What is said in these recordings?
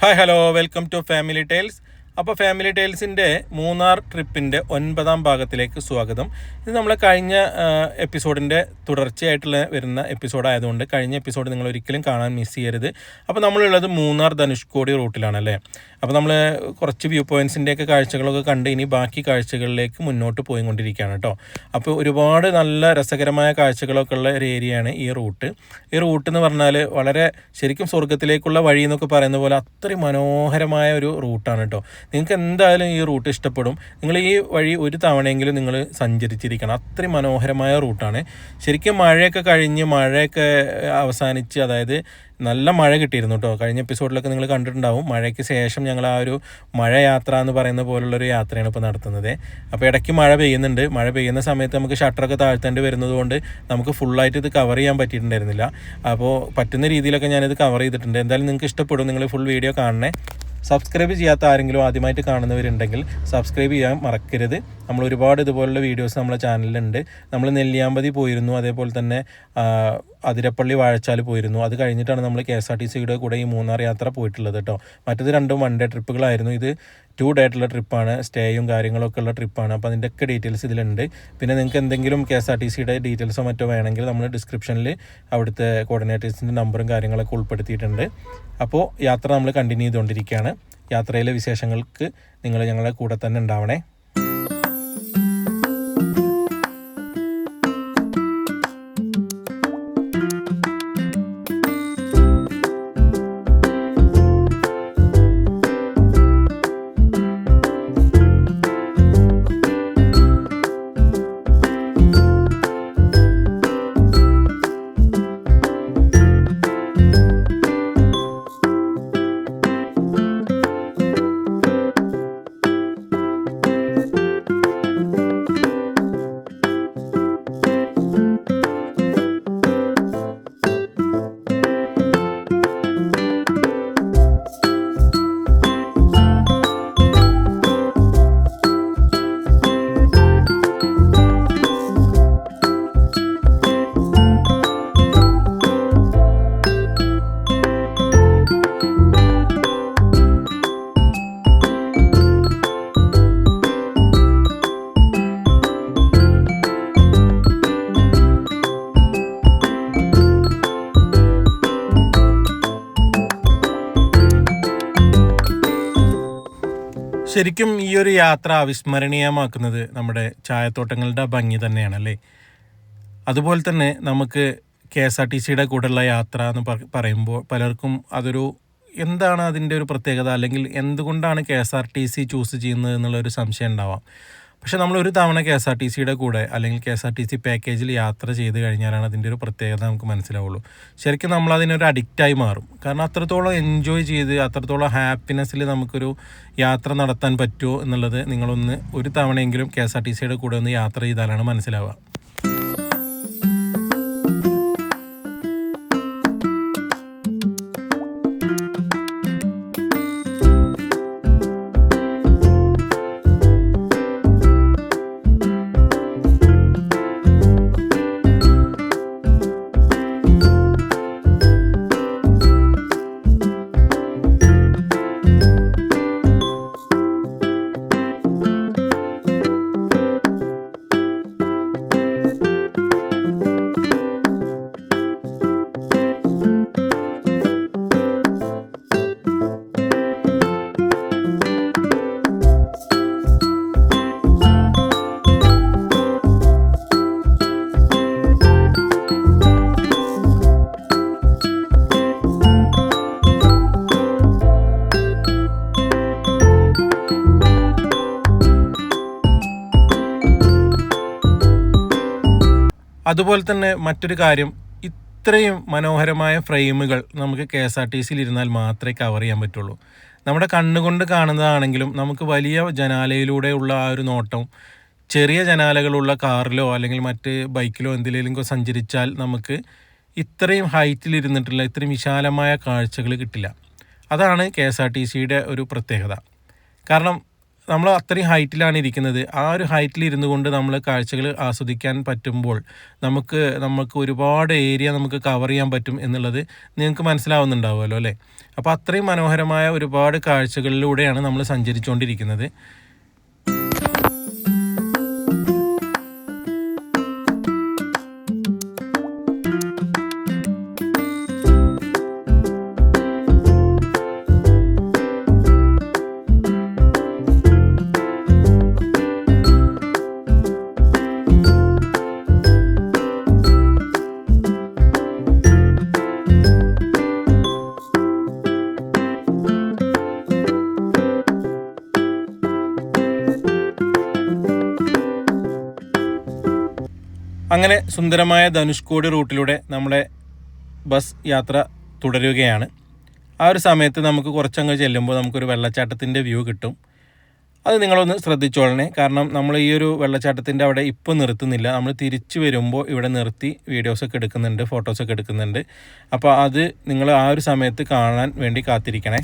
Hi hello welcome to family tiles. അപ്പോൾ ഫാമിലി ടൈൽസിൻ്റെ മൂന്നാർ ട്രിപ്പിൻ്റെ 9ാം ഭാഗത്തിലേക്ക് സ്വാഗതം. ഇത് നമ്മളെ കഴിഞ്ഞ എപ്പിസോഡിൻ്റെ തുടർച്ചയായിട്ടുള്ള വരുന്ന എപ്പിസോഡായതുകൊണ്ട് കഴിഞ്ഞ എപ്പിസോഡ് നിങ്ങൾ ഒരിക്കലും കാണാൻ മിസ് ചെയ്യരുത്. അപ്പോൾ നമ്മളുള്ളത് മൂന്നാർ ധനുഷ്കോടി റൂട്ടിലാണല്ലേ. അപ്പോൾ നമ്മൾ കുറച്ച് വ്യൂ പോയിൻറ്റ്സിൻ്റെയൊക്കെ കാഴ്ചകളൊക്കെ കണ്ട് ഇനി ബാക്കി കാഴ്ചകളിലേക്ക് മുന്നോട്ട് പോയിക്കൊണ്ടിരിക്കുകയാണ് കേട്ടോ. അപ്പോൾ ഒരുപാട് നല്ല രസകരമായ കാഴ്ചകളൊക്കെ ഉള്ള ഒരു ഏരിയയാണ് ഈ റൂട്ട്. ഈ റൂട്ട് എന്ന് പറഞ്ഞാൽ വളരെ ശരിക്കും സ്വർഗത്തിലേക്കുള്ള വഴി എന്നൊക്കെ പറയുന്ന പോലെ അത്രയും മനോഹരമായ ഒരു റൂട്ടാണ് കേട്ടോ. നിങ്ങൾക്ക് എന്തായാലും ഈ റൂട്ട് ഇഷ്ടപ്പെടും. നിങ്ങൾ ഈ വഴി ഒരു തവണയെങ്കിലും നിങ്ങൾ സഞ്ചരിച്ചിരിക്കണം. അത്രയും മനോഹരമായ റൂട്ടാണ്. ശരിക്കും മഴയൊക്കെ കഴിഞ്ഞ് മഴയൊക്കെ അവസാനിച്ച്, അതായത് നല്ല മഴ കിട്ടിയിരുന്നു കേട്ടോ. കഴിഞ്ഞ എപ്പിസോഡിലൊക്കെ നിങ്ങൾ കണ്ടിട്ടുണ്ടാവും. മഴയ്ക്ക് ശേഷം ഞങ്ങൾ ആ ഒരു മഴ യാത്ര എന്ന് പറയുന്ന പോലുള്ളൊരു യാത്രയാണ് ഇപ്പോൾ നടത്തുന്നത്. അപ്പോൾ ഇടയ്ക്ക് മഴ പെയ്യുന്നുണ്ട്. മഴ പെയ്യുന്ന സമയത്ത് നമുക്ക് ഷട്ടറൊക്കെ താഴ്ത്തേണ്ടി വരുന്നത് കൊണ്ട് നമുക്ക് ഫുള്ളായിട്ട് ഇത് കവർ ചെയ്യാൻ പറ്റിയിട്ടുണ്ടായിരുന്നില്ല. അപ്പോൾ പറ്റുന്ന രീതിയിലൊക്കെ ഞാനിത് കവർ ചെയ്തിട്ടുണ്ട്. എന്തായാലും നിങ്ങൾക്ക് ഇഷ്ടപ്പെടും. നിങ്ങൾ ഫുൾ വീഡിയോ കാണണേ. സബ്സ്ക്രൈബ് ചെയ്യാത്ത ആരെങ്കിലും ആദ്യമായിട്ട് കാണുന്നവരുണ്ടെങ്കിൽ സബ്സ്ക്രൈബ് ചെയ്യാൻ മറക്കരുത്. നമ്മൾ ഒരുപാട് ഇതുപോലുള്ള വീഡിയോസ് നമ്മളെ ചാനലിലുണ്ട്. നമ്മൾ നെല്ലിയാമ്പതി പോയിരുന്നു, അതേപോലെ തന്നെ അതിരപ്പള്ളി വാഴച്ചാൽ പോയിരുന്നു. അത് കഴിഞ്ഞിട്ടാണ് നമ്മൾ KSRTCയുടെ കൂടെ ഈ മൂന്നാർ യാത്ര പോയിട്ടുള്ളത് കേട്ടോ. മറ്റത് 2 1 ഡേ ട്രിപ്പുകളായിരുന്നു. ഇത് 2 ഡേ ആയിട്ടുള്ള ട്രിപ്പാണ്. സ്റ്റേയും കാര്യങ്ങളൊക്കെ ഉള്ള ട്രിപ്പാണ്. അപ്പോൾ അതിൻ്റെയൊക്കെ ഡീറ്റെയിൽസ് ഇതിലുണ്ട്. പിന്നെ നിങ്ങൾക്ക് എന്തെങ്കിലും KSRTCയുടെ ഡീറ്റെയിൽസോ മറ്റോ വേണമെങ്കിൽ നമ്മൾ ഡിസ്ക്രിപ്ഷനിൽ അവിടുത്തെ കോർഡിനേറ്റേഴ്സിൻ്റെ നമ്പറും കാര്യങ്ങളൊക്കെ ഉൾപ്പെടുത്തിയിട്ടുണ്ട്. അപ്പോൾ യാത്ര നമ്മൾ കണ്ടിന്യൂ ചെയ്തുകൊണ്ടിരിക്കുകയാണ്. യാത്രയിലെ വിശേഷങ്ങൾക്ക് നിങ്ങൾ ഞങ്ങളുടെ കൂടെ തന്നെ ഉണ്ടാവണേ. ശരിക്കും ഈ ഒരു യാത്ര അവിസ്മരണീയമാക്കുന്നത് നമ്മുടെ ചായത്തോട്ടങ്ങളുടെ ഭംഗി തന്നെയാണല്ലേ. അതുപോലെ തന്നെ നമുക്ക് KSRTCയുടെ കൂടെയുള്ള യാത്ര എന്ന് പറയുമ്പോൾ പലർക്കും അതൊരു എന്താണ് അതിൻ്റെ ഒരു പ്രത്യേകത, അല്ലെങ്കിൽ എന്തുകൊണ്ടാണ് KSRTC ചൂസ് ചെയ്യുന്നത് എന്നുള്ളൊരു സംശയം ഉണ്ടാവാം. പക്ഷേ നമ്മളൊരു തവണ KSRTCയുടെ കൂടെ അല്ലെങ്കിൽ KSRTC പാക്കേജിൽ യാത്ര ചെയ്ത് കഴിഞ്ഞാലാണ് അതിൻ്റെ ഒരു പ്രത്യേകത നമുക്ക് മനസ്സിലാവുള്ളൂ. ശരിക്കും നമ്മളതിനൊരു അഡിക്റ്റായി മാറും. കാരണം അത്രത്തോളം എൻജോയ് ചെയ്ത് അത്രത്തോളം ഹാപ്പിനെസ്സിൽ നമുക്കൊരു യാത്ര നടത്താൻ പറ്റുമോ എന്നുള്ളത് നിങ്ങളൊന്ന് ഒരു തവണയെങ്കിലും KSRTCയുടെ കൂടെ ഒന്ന് യാത്ര ചെയ്താലാണ് മനസ്സിലാവുക. അതുപോലെ തന്നെ മറ്റൊരു കാര്യം, ഇത്രയും മനോഹരമായ ഫ്രെയിമുകൾ നമുക്ക് KSRTCയിൽ ഇരുന്നാൽ മാത്രമേ കവർ ചെയ്യാൻ പറ്റുള്ളൂ. നമ്മുടെ കണ്ണുകൊണ്ട് കാണുന്നതാണെങ്കിലും നമുക്ക് വലിയ ജനാലയിലൂടെയുള്ള ആ ഒരു നോട്ടം ചെറിയ ജനാലകളുള്ള കാറിലോ അല്ലെങ്കിൽ മറ്റ് ബൈക്കിലോ എന്തിലേലും സഞ്ചരിച്ചാൽ നമുക്ക് ഇത്രയും ഹൈറ്റിലിരുന്നിട്ടുള്ള ഇത്രയും വിശാലമായ കാഴ്ചകൾ കിട്ടില്ല. അതാണ് KSRTCയുടെ ഒരു പ്രത്യേകത. കാരണം നമ്മൾ അത്രയും ഹൈറ്റിലാണ് ഇരിക്കുന്നത്. ആ ഒരു ഹൈറ്റിൽ ഇരുന്നു കൊണ്ട് നമ്മൾ കാഴ്ചകൾ ആസ്വദിക്കാൻ പറ്റുമ്പോൾ നമുക്ക് ഒരുപാട് ഏരിയ നമുക്ക് കവർ ചെയ്യാൻ പറ്റും എന്നുള്ളത് നിങ്ങൾക്ക് മനസ്സിലാവുന്നുണ്ടാവുമല്ലോ അല്ലേ? അപ്പോൾ അത്രയും മനോഹരമായ ഒരുപാട് കാഴ്ചകളിലൂടെയാണ് നമ്മൾ സഞ്ചരിച്ചുകൊണ്ടിരിക്കുന്നത്. അങ്ങനെ സുന്ദരമായ ധനുഷ്കോടി റൂട്ടിലൂടെ നമ്മുടെ ബസ് യാത്ര തുടരുകയാണ്. ആ ഒരു സമയത്ത് നമുക്ക് കുറച്ചങ്ങ് ചെല്ലുമ്പോൾ നമുക്കൊരു വെള്ളച്ചാട്ടത്തിൻ്റെ വ്യൂ കിട്ടും. അത് നിങ്ങളൊന്ന് ശ്രദ്ധിച്ചോളണേ. കാരണം നമ്മൾ ഈ ഒരു വെള്ളച്ചാട്ടത്തിൻ്റെ അവിടെ ഇപ്പോൾ നിർത്തുന്നില്ല. നമ്മൾ തിരിച്ചു വരുമ്പോൾ ഇവിടെ നിർത്തി വീഡിയോസൊക്കെ എടുക്കുന്നുണ്ട്, ഫോട്ടോസൊക്കെ എടുക്കുന്നുണ്ട്. അപ്പോൾ അത് നിങ്ങൾ ആ ഒരു സമയത്ത് കാണാൻ വേണ്ടി കാത്തിരിക്കണേ.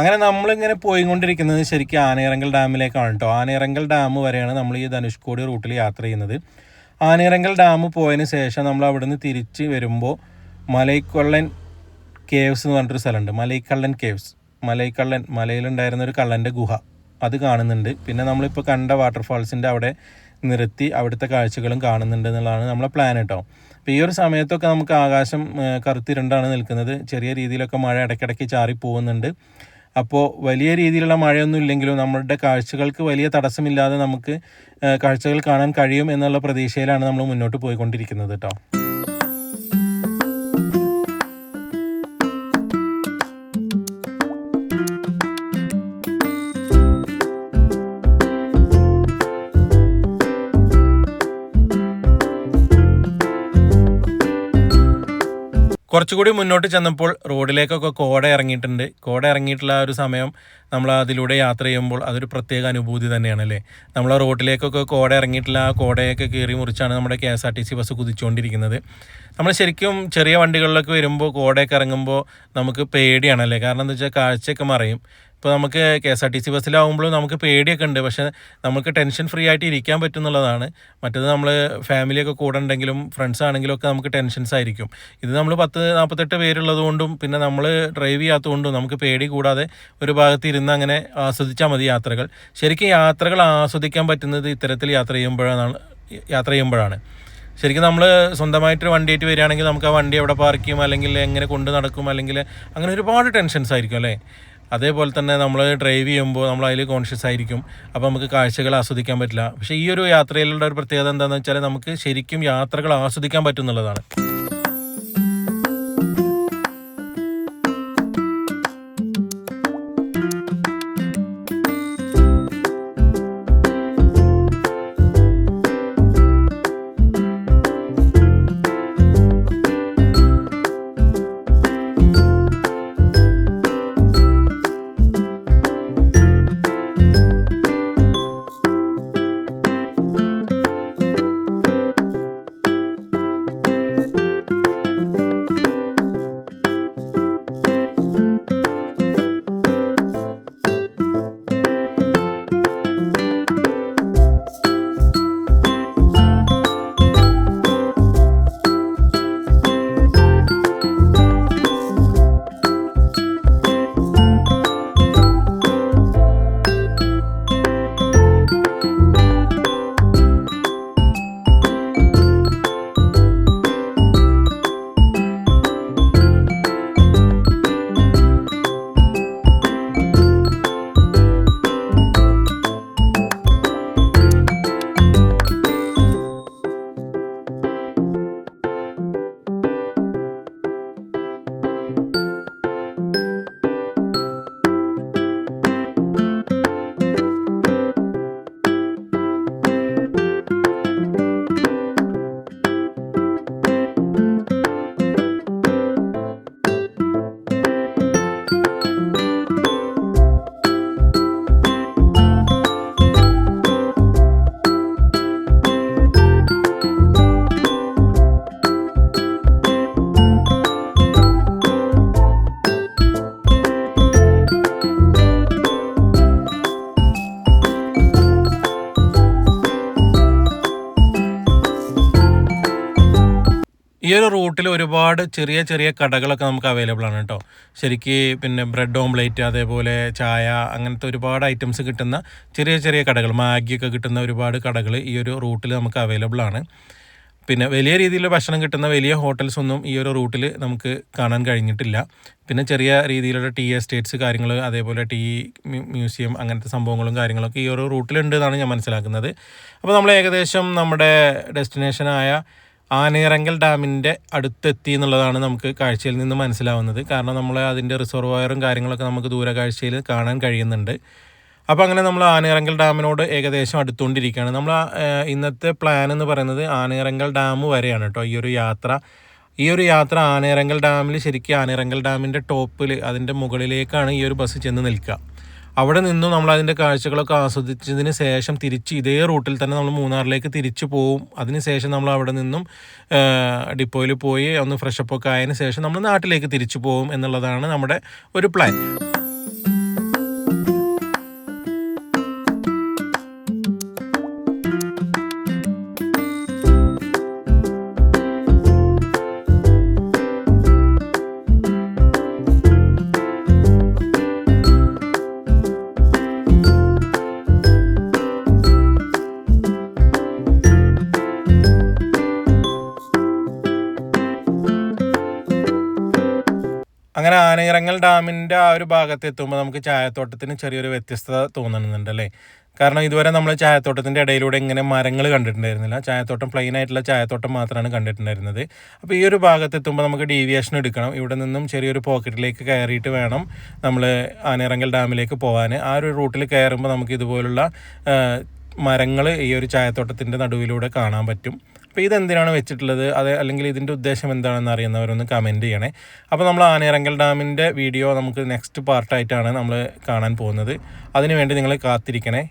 അങ്ങനെ നമ്മളിങ്ങനെ പോയിക്കൊണ്ടിരിക്കുന്നത് ശരിക്കും ആനയിറങ്കൽ ഡാമിലേക്കാണ് കേട്ടോ. ആനയിറങ്കൽ ഡാം വരെയാണ് നമ്മൾ ഈ ധനുഷ്കോടി റൂട്ടിൽ യാത്ര ചെയ്യുന്നത്. ആനയിറങ്കൽ ഡാം പോയതിന് ശേഷം നമ്മൾ അവിടെ നിന്ന് തിരിച്ച് വരുമ്പോൾ മലൈക്കള്ളൻ കേവ്സ് എന്ന് പറഞ്ഞിട്ടൊരു സ്ഥലമുണ്ട്. മലൈക്കള്ളൻ കേവ്സ്, മലയിലുണ്ടായിരുന്ന ഒരു കള്ളൻ്റെ ഗുഹ, അത് കാണുന്നുണ്ട്. പിന്നെ നമ്മളിപ്പോൾ കണ്ട വാട്ടർഫാൾസിൻ്റെ അവിടെ നിർത്തി അവിടുത്തെ കാഴ്ചകളും കാണുന്നുണ്ട് എന്നുള്ളതാണ് നമ്മളെ പ്ലാൻ കേട്ടോ. അപ്പോൾ ഈ ഒരു സമയത്തൊക്കെ നമുക്ക് ആകാശം കറുത്തിരണ്ടാണ് നിൽക്കുന്നത്. ചെറിയ രീതിയിലൊക്കെ മഴ ഇടയ്ക്കിടയ്ക്ക് ചാറി പോകുന്നുണ്ട്. അപ്പോൾ വലിയ രീതിയിലുള്ള മഴയൊന്നും ഇല്ലെങ്കിലും നമ്മളുടെ കാഴ്ചകൾക്ക് വലിയ തടസ്സമില്ലാതെ നമുക്ക് കാഴ്ചകൾ കാണാൻ കഴിയും എന്നുള്ള പ്രതീക്ഷയിലാണ് നമ്മൾ മുന്നോട്ട് പോയിക്കൊണ്ടിരിക്കുന്നത് കേട്ടോ. കുറച്ചുകൂടി മുന്നോട്ട് ചെന്നപ്പോൾ റോഡിലേക്കൊക്കെ കോട ഇറങ്ങിയിട്ടുണ്ട്. കോട ഇറങ്ങിയിട്ടുള്ള ആ ഒരു സമയം നമ്മൾ അതിലൂടെ യാത്ര ചെയ്യുമ്പോൾ അതൊരു പ്രത്യേക അനുഭൂതി തന്നെയാണല്ലേ. നമ്മൾ റോഡിലേക്കൊക്കെ കോട ഇറങ്ങിയിട്ടുള്ള ആ കോടയൊക്കെ കയറി മുറിച്ചാണ് നമ്മുടെ KSRTC ബസ് കുതിച്ചുകൊണ്ടിരിക്കുന്നത്. നമ്മൾ ശരിക്കും ചെറിയ വണ്ടികളിലൊക്കെ വരുമ്പോൾ കോടയൊക്കെ ഇറങ്ങുമ്പോൾ നമുക്ക് പേടിയാണല്ലേ. കാരണം എന്താ വെച്ചാൽ കാഴ്ചയൊക്കെ മറയും. ഇപ്പോൾ നമുക്ക് KSRTC ബസ്സിലാവുമ്പോഴും നമുക്ക് പേടിയൊക്കെ ഉണ്ട്, പക്ഷേ നമുക്ക് ടെൻഷൻ ഫ്രീ ആയിട്ട് ഇരിക്കാൻ പറ്റും എന്നുള്ളതാണ്. മറ്റേത് നമ്മൾ ഫാമിലിയൊക്കെ കൂടെ ഉണ്ടെങ്കിലും ഫ്രണ്ട്സ് ആണെങ്കിലും ഒക്കെ നമുക്ക് ടെൻഷൻസ് ആയിരിക്കും. ഇത് നമ്മൾ 48 പേരുള്ളത് കൊണ്ടും പിന്നെ നമ്മൾ ഡ്രൈവ് ചെയ്യാത്തതുകൊണ്ടും നമുക്ക് പേടി കൂടാതെ ഒരു ഭാഗത്ത് ഇരുന്ന് അങ്ങനെ ആസ്വദിച്ചാൽ മതി യാത്രകൾ. ശരിക്കും യാത്രകൾ ആസ്വദിക്കാൻ പറ്റുന്നത് ഇത്തരത്തിൽ യാത്ര ചെയ്യുമ്പോഴാണ്. ശരിക്കും നമ്മൾ സ്വന്തമായിട്ടൊരു വണ്ടിയായിട്ട് വരികയാണെങ്കിൽ നമുക്ക് ആ വണ്ടി എവിടെ പാർക്ക് ചെയ്യും, അല്ലെങ്കിൽ എങ്ങനെ കൊണ്ട് നടക്കും, അല്ലെങ്കിൽ അങ്ങനെ ഒരുപാട് ടെൻഷൻസ് ആയിരിക്കും അല്ലേ. അതേപോലെ തന്നെ നമ്മൾ ഡ്രൈവ് ചെയ്യുമ്പോൾ നമ്മൾ അതിൽ കോൺഷ്യസ് ആയിരിക്കും, അപ്പോൾ നമുക്ക് കാഴ്ചകൾ ആസ്വദിക്കാൻ പറ്റില്ല. പക്ഷേ ഈ ഒരു യാത്രയിലുള്ള ഒരു പ്രത്യേകത എന്താണെന്ന് വെച്ചാൽ നമുക്ക് ശരിക്കും യാത്രകൾ ആസ്വദിക്കാൻ പറ്റും എന്നുള്ളതാണ്. ഈ ഒരു റൂട്ടിൽ ഒരുപാട് ചെറിയ ചെറിയ കടകളൊക്കെ നമുക്ക് അവൈലബിൾ ആണ് കേട്ടോ. ശരിക്ക് പിന്നെ ബ്രെഡ് ഓംലേറ്റ്, അതേപോലെ ചായ, അങ്ങനത്തെ ഒരുപാട് ഐറ്റംസ് കിട്ടുന്ന ചെറിയ ചെറിയ കടകൾ, മാഗിയൊക്കെ കിട്ടുന്ന ഒരുപാട് കടകൾ ഈ ഒരു റൂട്ടിൽ നമുക്ക് അവൈലബിൾ ആണ്. പിന്നെ വലിയ രീതിയിൽ ഭക്ഷണം കിട്ടുന്ന വലിയ ഹോട്ടൽസ് ഒന്നും ഈ ഒരു റൂട്ടിൽ നമുക്ക് കാണാൻ കഴിഞ്ഞിട്ടില്ല. പിന്നെ ചെറിയ രീതിയിലുള്ള ടീ എസ്റ്റേറ്റ്സ് കാര്യങ്ങൾ, അതേപോലെ ടീ മ്യൂസിയം, അങ്ങനത്തെ സംഭവങ്ങളും കാര്യങ്ങളൊക്കെ ഈ ഒരു റൂട്ടിലുണ്ട് എന്നാണ് ഞാൻ മനസ്സിലാക്കുന്നത്. അപ്പോൾ നമ്മൾ ഏകദേശം നമ്മുടെ ഡെസ്റ്റിനേഷനായ ആനയിറങ്കൽ ഡാമിൻ്റെ അടുത്തെത്തി എന്നുള്ളതാണ് നമുക്ക് കാഴ്ചയിൽ നിന്ന് മനസ്സിലാവുന്നത്. കാരണം നമ്മൾ അതിൻ്റെ റിസർവോയറും കാര്യങ്ങളൊക്കെ നമുക്ക് ദൂരകാഴ്ചയിൽ കാണാൻ കഴിയുന്നുണ്ട്. അപ്പോൾ അങ്ങനെ നമ്മൾ ആനയിറങ്കൽ ഡാമിനോട് ഏകദേശം അടുത്തുകൊണ്ടിരിക്കുകയാണ്. നമ്മൾ ഇന്നത്തെ പ്ലാൻ എന്ന് പറയുന്നത് ആനയിറങ്കൽ ഡാം വരെയാണ് കേട്ടോ ഈ ഒരു യാത്ര ആനയിറങ്കൽ ഡാമിൽ, ശരിക്കും ആനയിറങ്കൽ ഡാമിൻ്റെ ടോപ്പിൽ, അതിൻ്റെ മുകളിലേക്കാണ് ഈ ഒരു ബസ് ചെന്ന് നിൽക്കുക. അവിടെ നിന്നും നമ്മൾ അതിൻ്റെ കാഴ്ചകളൊക്കെ ആസ്വദിച്ചതിന് ശേഷം തിരിച്ച് ഇതേ റൂട്ടിൽ തന്നെ നമ്മൾ മൂന്നാറിലേക്ക് തിരിച്ചു പോവും. അതിന് ശേഷം നമ്മൾ അവിടെ നിന്നും ഡിപ്പോയിൽ പോയി ഒന്ന് ഫ്രഷപ്പ് ഒക്കെ ആയതിനു ശേഷം നമ്മൾ നാട്ടിലേക്ക് തിരിച്ചു പോകും എന്നുള്ളതാണ് നമ്മുടെ ഒരു പ്ലാൻ. അങ്ങനെ ആനയിറങ്കൽ ഡാമിൻ്റെ ആ ഒരു ഭാഗത്ത് എത്തുമ്പോൾ നമുക്ക് ചായത്തോട്ടത്തിന് ചെറിയൊരു വ്യത്യസ്തത തോന്നുന്നുണ്ട് അല്ലേ. കാരണം ഇതുവരെ നമ്മൾ ചായത്തോട്ടത്തിൻ്റെ ഇടയിലൂടെ ഇങ്ങനെ മരങ്ങൾ കണ്ടിട്ടുണ്ടായിരുന്നില്ല. ചായത്തോട്ടം പ്ലെയിൻ ആയിട്ടുള്ള ചായത്തോട്ടം മാത്രമാണ് കണ്ടിട്ടുണ്ടായിരുന്നത്. അപ്പോൾ ഈ ഒരു ഭാഗത്ത് എത്തുമ്പോൾ നമുക്ക് ഡീവിയേഷൻ എടുക്കണം. ഇവിടെ നിന്നും ചെറിയൊരു പോക്കറ്റിലേക്ക് കയറിയിട്ട് വേണം നമ്മൾ ആനയിറങ്കൽ ഡാമിലേക്ക് പോകാൻ. ആ ഒരു റൂട്ടിൽ കയറുമ്പോൾ നമുക്ക് ഇതുപോലുള്ള മരങ്ങൾ ഈ ഒരു ചായത്തോട്ടത്തിൻ്റെ നടുവിലൂടെ കാണാൻ പറ്റും. അപ്പോൾ ഇതെന്തിനാണ് വെച്ചിട്ടുള്ളത്, അല്ലെങ്കിൽ ഇതിൻ്റെ ഉദ്ദേശം എന്താണെന്ന് അറിയുന്നവരൊന്ന് കമൻറ്റ് ചെയ്യണേ. അപ്പോൾ നമ്മൾ ആനയിറങ്കൽ ഡാമിൻ്റെ വീഡിയോ നമുക്ക് നെക്സ്റ്റ് പാർട്ടായിട്ടാണ് നമ്മൾ കാണാൻ പോകുന്നത്. അതിനുവേണ്ടി നിങ്ങൾ കാത്തിരിക്കണേ.